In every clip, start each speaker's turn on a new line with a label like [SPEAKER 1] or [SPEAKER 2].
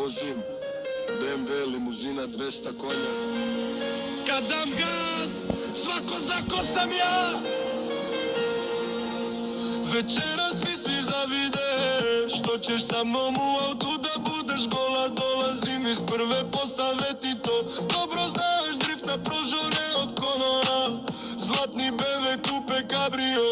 [SPEAKER 1] vozim BMW limuzina 200 konja. Kad dam gas, svako zna ko sam ja. Večeras mi svi zavide što ćeš sa mnom u autu da budeš gola. Dolazim iz prve postave, ti to dobro znaš. Drift na prožore od Conora, zlatni BMW kupe cabrio.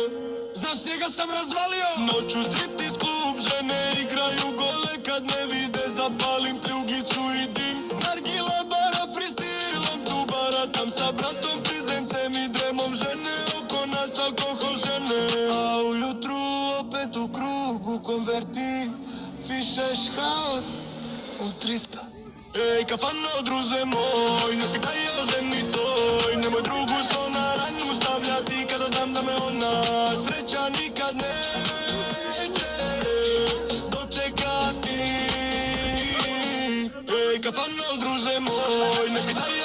[SPEAKER 1] Znaš, njega sam razvalio. Noću striptiz klub, žene igraju gole. Kad me vide zapalim pljugicu i dim. Nargila bara freestylom, tu baratam sa bratom. Prizencem i dremom, žene oko nas alkohol žene. A ujutru opet u krugu konverti, pišeš haos od drifta. Ej, kafano, druže moj, ne pitaj o zemlji toj. Nemoj drugu so na ranju stavljati kada znam da me ona sreća nikad neće dočekati. Ej, kafano, druže moj, ne pitaj